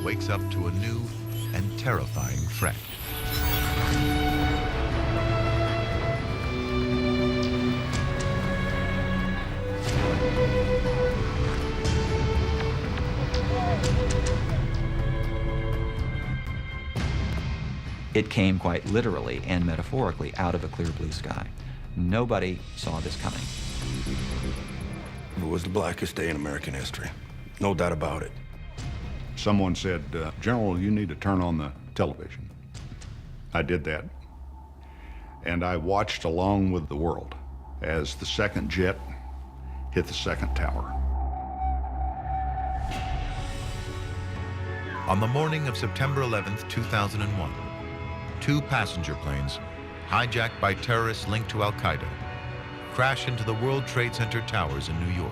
wakes up to a new and terrifying threat. It came quite literally and metaphorically out of a clear blue sky. Nobody saw this coming. It was the blackest day in American history. No doubt about it. Someone said, General, you need to turn on the television. I did that. And I watched along with the world as the second jet hit the second tower. On the morning of September 11th, 2001, two passenger planes, hijacked by terrorists linked to Al-Qaeda, crash into the World Trade Center towers in New York.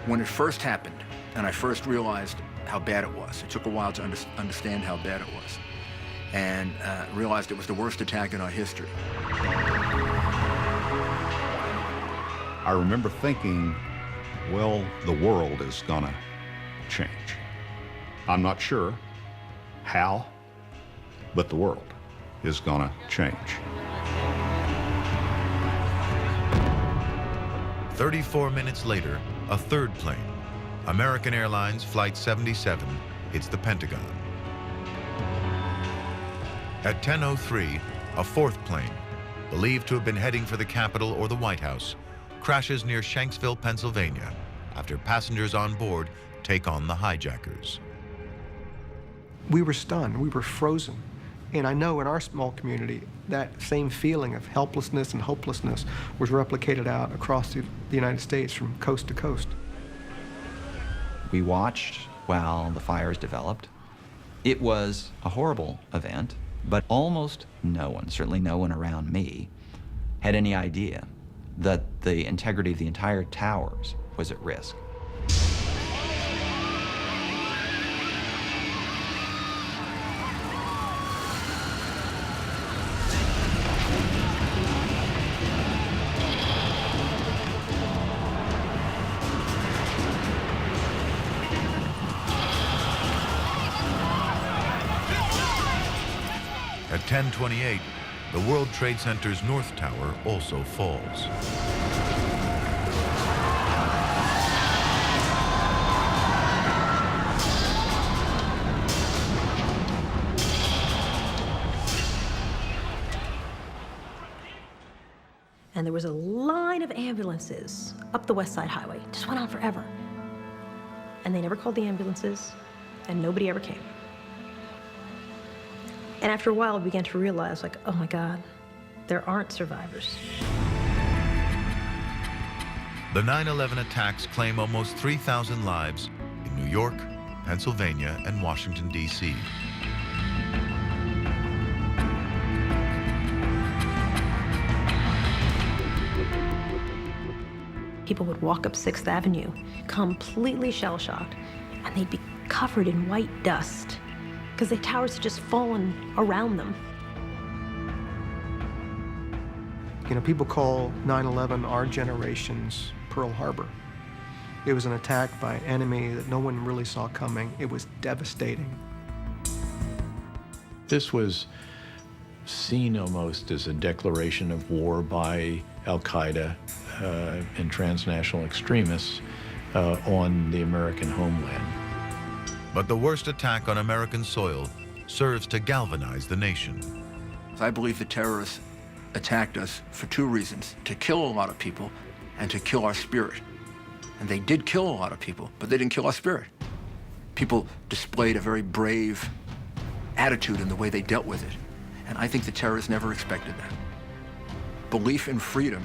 When it first happened, and I first realized how bad it was, it took a while to understand how bad it was, and realized it was the worst attack in our history. I remember thinking, well, the world is gonna change. I'm not sure how, but the world is gonna change. 34 minutes later, a third plane, American Airlines Flight 77, hits the Pentagon. At 10:03, a fourth plane, believed to have been heading for the Capitol or the White House, crashes near Shanksville, Pennsylvania, after passengers on board take on the hijackers. We were stunned, we were frozen. And I know in our small community, that same feeling of helplessness and hopelessness was replicated out across the United States from coast to coast. We watched while the fires developed. It was a horrible event, but almost no one, certainly no one around me, had any idea that the integrity of the entire towers was at risk. At 10:28, the World Trade Center's North Tower also falls. And there was a line of ambulances up the West Side Highway. Just went on forever. And they never called the ambulances, and nobody ever came. And after a while, I began to realize, like, oh my God, there aren't survivors. The 9/11 attacks claim almost 3,000 lives in New York, Pennsylvania, and Washington, D.C. People would walk up 6th Avenue, completely shell-shocked, and they'd be covered in white dust because the towers had just fallen around them. You know, people call 9/11 our generation's Pearl Harbor. It was an attack by an enemy that no one really saw coming. It was devastating. This was seen almost as a declaration of war by Al-Qaeda and transnational extremists on the American homeland. But the worst attack on American soil serves to galvanize the nation. I believe the terrorists attacked us for two reasons: to kill a lot of people and to kill our spirit. And they did kill a lot of people, but they didn't kill our spirit. People displayed a very brave attitude in the way they dealt with it. And I think the terrorists never expected that. Belief in freedom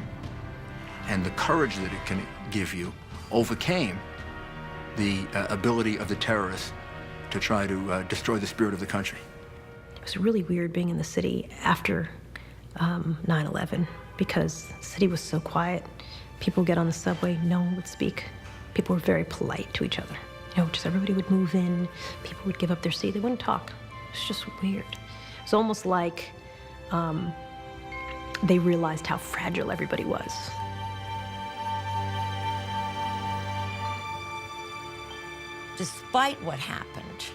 and the courage that it can give you overcame the ability of the terrorists to try to destroy the spirit of the country. It was really weird being in the city after 9/11 because the city was so quiet. People would get on the subway, no one would speak. People were very polite to each other. You know, just everybody would move in, people would give up their seat, they wouldn't talk. It was just weird. It's almost like they realized how fragile everybody was. despite what happened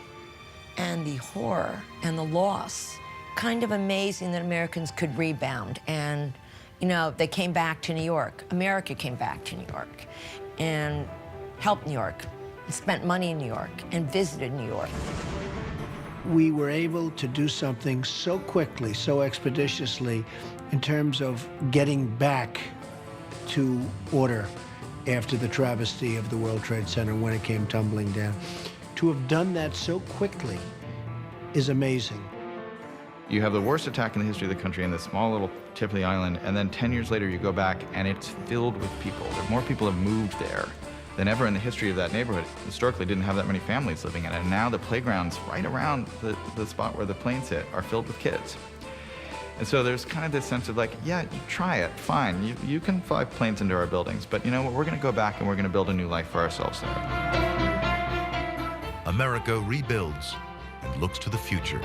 and the horror and the loss, kind of amazing that Americans could rebound. And, you know, they came back to New York. America came back to New York and helped New York, and spent money in New York, and visited New York. We were able to do something so quickly, so expeditiously, in terms of getting back to order after the travesty of the World Trade Center when it came tumbling down. To have done that so quickly is amazing. You have the worst attack in the history of the country in this small little tip of the island, and then 10 years later you go back and it's filled with people. More people have moved there than ever in the history of that neighborhood. Historically didn't have that many families living in it, and now the playgrounds right around the spot where the planes hit are filled with kids. And so there's kind of this sense of like, yeah, you try it, fine. You can fly planes into our buildings, but you know what, we're gonna go back and we're gonna build a new life for ourselves there. America rebuilds and looks to the future.